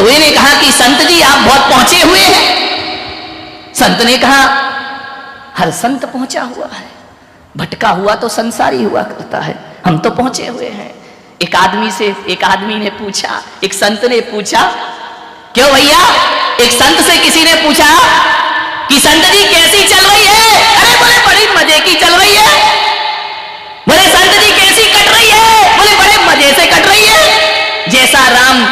कौवे ने कहा कि संत जी आप बहुत पहुंचे हुए हैं। संत ने कहा हर संत पहुंचा हुआ है, भटका हुआ तो संसारी हुआ करता है, हम तो पहुंचे हुए हैं। एक आदमी ने पूछा, एक संत ने पूछा, क्यों भैया? एक संत से किसी ने पूछा कि संत जी कैसी चल रही है? अरे बोले बड़ी मजे की चल रही है। बोले संत जी कैसी कट रही है? बोले बड़े मजे से कट रही है। जैसा राम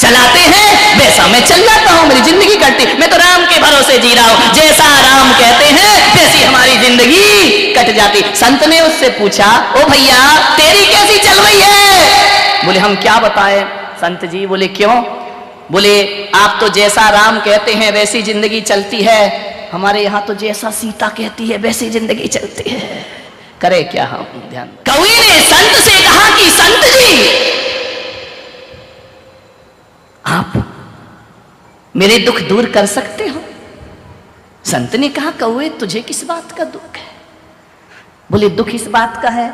चलाते हैं वैसा मैं चल जाता हूं, मेरी जिंदगी कटती, मैं तो राम के भरोसे जी रहा हूं, जैसा राम कहते हैं वैसी हमारी जिंदगी कट जाती। संत ने उससे पूछा, ओ भैया तेरी कैसी चल रही है? बोले हम क्या बताएं संत जी। बोले क्यों? बोले आप तो जैसा राम कहते हैं वैसी जिंदगी चलती है, हमारे यहां तो जैसा सीता कहती है वैसी जिंदगी चलती है, करे क्या हम? ध्यान। कवि ने संत से कहा कि संत जी आप मेरे दुख दूर कर सकते हो? संत ने कहा कौवे तुझे किस बात का दुख है? बोले दुख इस बात का है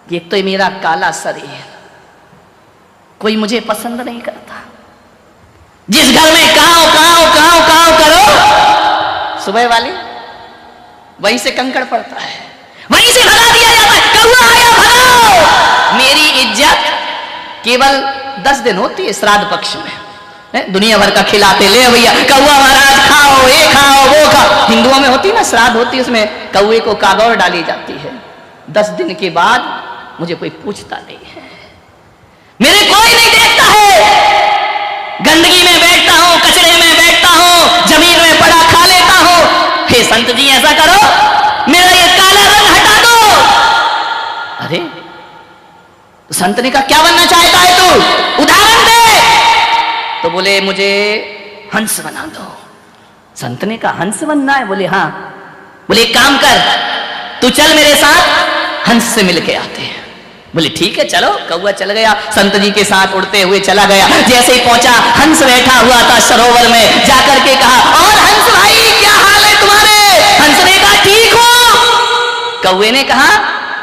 कि एक तो मेरा काला शरीर, कोई मुझे पसंद नहीं करता। जिस घर में काव काव काव काव करो सुबह वाली वहीं से कंकड़ पड़ता है, वहीं से भगा दिया जाता है, कौवा आया भगाओ। मेरी इज्जत केवल 10 दिन होती है श्राद्ध पक्ष में, दुनिया भर का खिलाते, ले भैया कौवा महाराज खाओ, ये खाओ वो खाओ। हिंदुओं में होती है ना श्राद्ध होती है, उसमें कौवे को कागौर डाली जाती है। 10 दिन के बाद मुझे कोई पूछता नहीं है, मेरे कोई नहीं देखता है। गंदगी में बैठता हूं, कचरे में बैठता हूं, जमीन में पड़ा खा लेता हूं। हे संत जी ऐसा करो, मेरा ये काला रंग हटा दो। अरे तो संत ने कहा क्या बनना चाहता है तू? उदाहरण दे। तो बोले मुझे हंस बना दो। संत ने कहा हंस बनना है? बोले हाँ। बोले एक काम कर, तू चल मेरे साथ, हंस से मिलके आते हैं। बोले ठीक है चलो। कौवा चल गया, संत जी के साथ उड़ते हुए चला गया। जैसे ही पहुंचा, हंस बैठा हुआ था सरोवर में, जाकर के कहा और हंस भाई क्या हाल है तुम्हारे? हंस ने कहा ठीक हो। कौवे ने कहा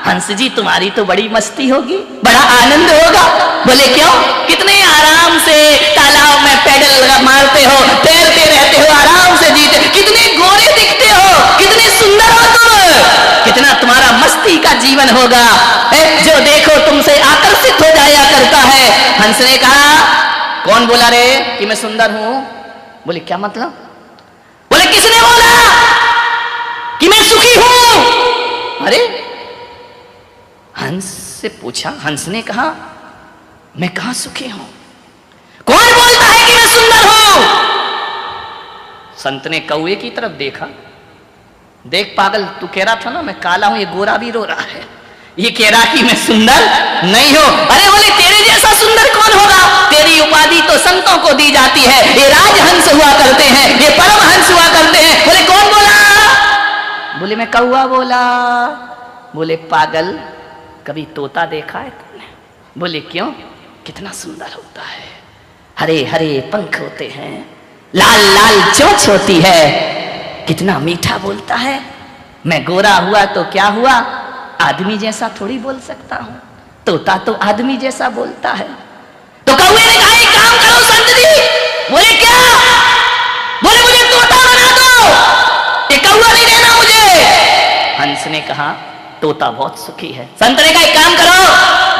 हंस जी तुम्हारी तो बड़ी मस्ती होगी, बड़ा आनंद होगा। बोले क्यों? कितने आराम से तालाब में पैडल मारते हो, तैरते रहते हो, आराम से जीते, कितने गोरे दिखते हो, कितने सुंदर हो तुम, कितना तुम्हारा मस्ती का जीवन होगा, जो देखो तुमसे आकर्षित हो जाया करता है। हंस ने कहा कौन बोला रे कि मैं सुंदर हूं? बोले क्या मतलब? बोले किसने बोला कि मैं सुखी हूं? अरे हंस से पूछा, हंस ने कहा मैं कहां सुखी हूं? कौन बोलता है कि मैं सुंदर हूं? संत ने कौवे की तरफ देखा, देख पागल तू कह रहा था ना मैं काला हूं, ये गोरा भी रो रहा है, ये कह रहा कि मैं सुंदर नहीं हूं। अरे बोले तेरे जैसा सुंदर कौन होगा? तेरी उपाधि तो संतों को दी जाती है, ये राजहंस हुआ करते हैं, ये परमहंस हुआ करते हैं। बोले कौन बोला? बोले मैं कौवा बोला। बोले पागल कभी तोता देखा है तुमने? बोले क्यों? कितना सुंदर होता है, हरे हरे पंख होते हैं, लाल लाल चोंच होती है, कितना मीठा बोलता है। मैं गोरा हुआ तो क्या हुआ, आदमी जैसा थोड़ी बोल सकता हूं, तोता तो आदमी जैसा बोलता है। तो कौवे ने कहा एक काम करो संत जी। बोले क्या? बोले मुझे तोता बना दो, ये कौवा नहीं देना मुझे। हंस ने कहा तोता बहुत सुखी है। संत ने कहा एक काम करो,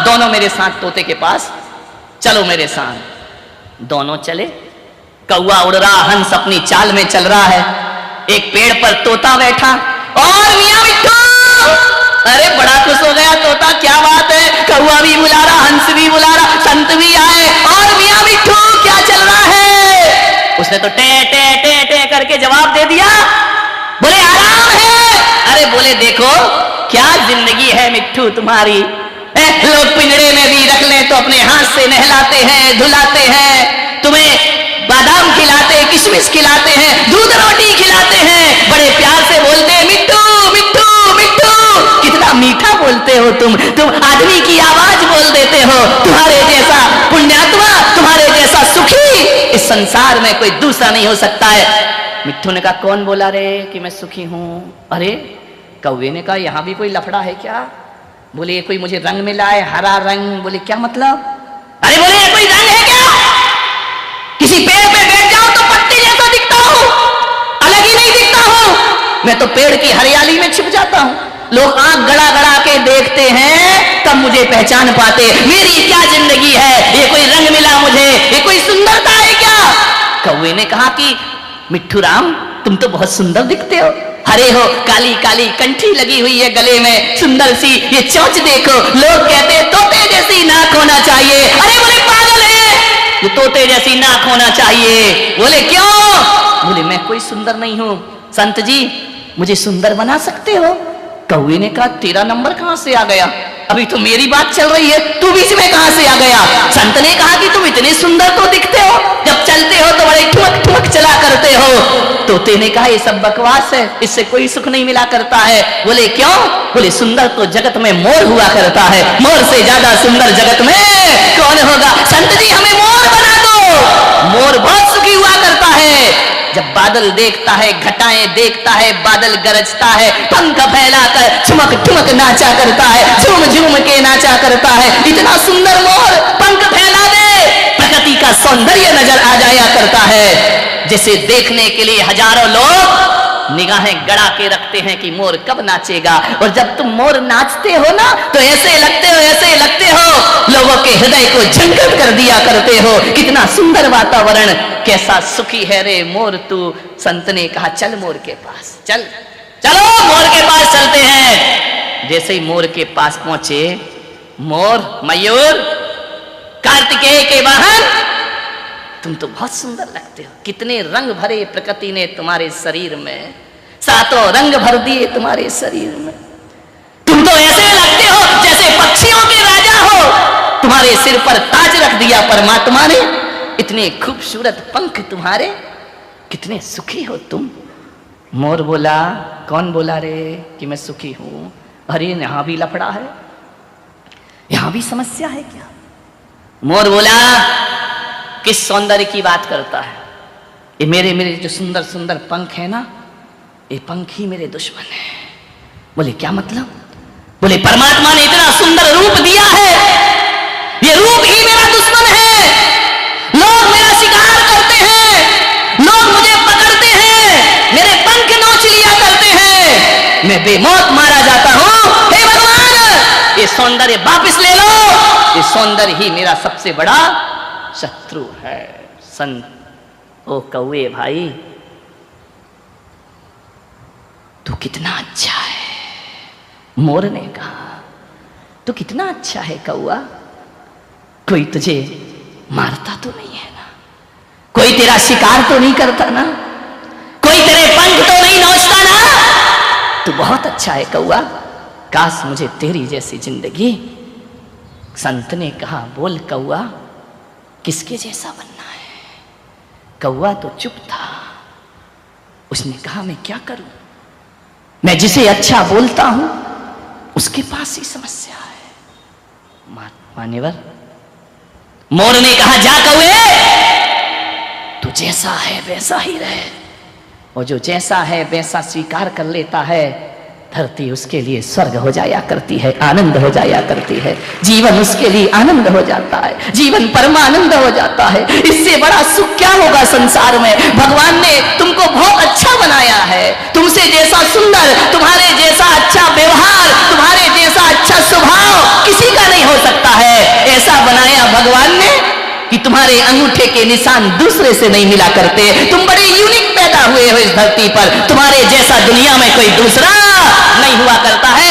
दोनों मेरे साथ तोते के पास चलो, मेरे साथ। दोनों चले, कौवा उड़ रहा, हंस अपनी चाल में चल रहा है। एक पेड़ पर तोता बैठा और मियां मिट्ठू, अरे बड़ा खुश हो गया तोता, क्या बात है, कौवा भी बुला रहा, हंस भी बुला रहा, संत भी आए, और मियां मिट्ठू क्या चल रहा है? उसने तो टे टे टे टे करके जवाब दे दिया। बोले आराम है। अरे बोले देखो क्या जिंदगी है मिट्ठू तुम्हारी, लोग पिंजड़े में भी रख लें तो अपने हाथ से नहलाते हैं, धुलाते हैं, तुम्हें बादाम खिलाते, किशमिश खिलाते हैं, दूध रोटी खिलाते हैं, बड़े प्यार से बोलते हैं मिट्ठू मिट्ठू मिट्ठू, कितना मीठा बोलते हो तुम आदमी की आवाज बोल देते हो। तुम्हारे जैसा पुण्यात्मा, तुम्हारे जैसा सुखी इस संसार में कोई दूसरा नहीं हो सकता है। मिट्ठू ने कहा कौन बोला रे कि मैं सुखी हूं? अरे कौवे ने कहा यहां भी कोई लफड़ा है क्या? बोले कोई मुझे रंग मिला है, हरा रंग। बोले क्या मतलब? अरे बोले कोई रंग है क्या? किसी पेड़ पे बैठ जाओ तो पत्ती जैसा दिखता हूं, अलग ही नहीं दिखता हूं। मैं तो पेड़ की हरियाली में छिप जाता हूं। लोग आंख गड़ा गड़ा के देखते हैं तब मुझे पहचान पाते। मेरी क्या जिंदगी है, ये कोई रंग मिला मुझे, ये कोई सुंदरता है क्या? कौवे ने कहा कि मिट्ठू राम, तुम तो बहुत सुंदर दिखते हो, हरे हो, काली काली कंठी लगी हुई है गले में, सुंदर सी ये चोंच देखो, लोग कहते तोते जैसी नाक होना चाहिए। अरे बोले पागल है, ये तोते जैसी नाक होना चाहिए। बोले क्यों? बोले मैं कोई सुंदर नहीं हूं, संत जी मुझे सुंदर बना सकते हो? कौवे ने कहा तेरा नंबर कहां से आ गया, अभी तो मेरी बात चल रही है, तू बीच में कहां से आ गया? संत ने कहा कि तुम इतने सुंदर तो दिखते हो, जब चलते हो तो बड़े ठुमक ठुमक चला करते हो। तोते ने कहा ये सब बकवास है, इससे कोई सुख नहीं मिला करता है। बोले क्यों? बोले सुंदर तो जगत में मोर हुआ करता है, मोर से ज्यादा सुंदर जगत में कौन होगा? संत जी हमें मोर बना दो। मोर बहुत सुखी हुआ करता है, जब बादल देखता है, घटाएं देखता है, बादल गरजता है, पंख फैलाकर चुमक चुमक नाचा करता है, झूम झूम के नाचा करता है। इतना सुंदर मोर पंख फैला दे, प्रकृति का सौंदर्य नजर आ जाया करता है, जिसे देखने के लिए हजारों लोग निगाहें गड़ा के रखते हैं कि मोर कब नाचेगा। और जब तुम मोर नाचते हो ना तो ऐसे लगते हो लोगों के हृदय को झंझट कर दिया करते हो। कितना सुंदर वातावरण, कैसा सुखी है रे मोर तू। संत ने कहा चल मोर के पास, चलो मोर के पास चलते हैं। जैसे ही मोर के पास पहुंचे, मोर मयूर कार्तिकेय के वाहन, तुम तो बहुत सुंदर लगते हो, कितने रंग भरे प्रकृति ने तुम्हारे शरीर में, सातों रंग भर दिए तुम्हारे शरीर में। तुम तो ऐसे लगते हो जैसे पक्षियों के राजा हो, तुम्हारे सिर पर ताज रख दिया परमात्मा ने, इतने खूबसूरत पंख तुम्हारे, कितने सुखी हो तुम। मोर बोला कौन बोला रे कि मैं सुखी हूं? अरे यहां भी लफड़ा है, यहां भी समस्या है क्या? मोर बोला किस सौंदर्य की बात करता है? ये मेरे जो सुंदर सुंदर पंख है ना, ये पंख ही मेरे दुश्मन है। बोले क्या मतलब? बोले परमात्मा ने इतना सुंदर रूप दिया है, ये रूप ही मेरा दुश्मन है। लोग मेरा शिकार करते हैं, लोग मुझे पकड़ते हैं, मेरे पंख नोच लिया करते हैं, मैं बेमौत मारा जाता हूं। हे भगवान, ये सौंदर्य वापस ले लो, ये सौंदर्य ही मेरा सबसे बड़ा शत्रु है। संत ओ कौवे भाई, तू कितना अच्छा है। मोर ने कहा तू कितना अच्छा है कौआ, कोई तुझे मारता तो नहीं है ना, कोई तेरा शिकार तो नहीं करता ना, कोई तेरे पंख तो नहीं नोचता ना, तू बहुत अच्छा है कौआ, काश मुझे तेरी जैसी जिंदगी। संत ने कहा बोल कौआ किसके जैसा बनना है? कौवा तो चुप था, उसने कहा मैं क्या करूं, मैं जिसे अच्छा बोलता हूं उसके पास ही समस्या है। मान्यवर, मोर ने कहा जा कौवे, तू जैसा है वैसा ही रहे, और जो जैसा है वैसा स्वीकार कर लेता है, धरती उसके लिए स्वर्ग हो जाया करती है, आनंद हो जाया करती है, जीवन उसके लिए आनंद हो जाता है, जीवन परमानंद हो जाता है। इससे बड़ा सुख क्या होगा संसार में? भगवान ने तुमको बहुत अच्छा बनाया है, तुमसे जैसा सुंदर, तुम्हारे जैसा अच्छा व्यवहार, तुम्हारे जैसा अच्छा स्वभाव किसी का नहीं हो सकता है। ऐसा बनाया भगवान ने कि तुम्हारे अंगूठे के निशान दूसरे से नहीं मिला करते, तुम बड़े यूनिक पैदा हुए हो इस धरती पर, तुम्हारे जैसा दुनिया में कोई दूसरा नहीं हुआ करता है।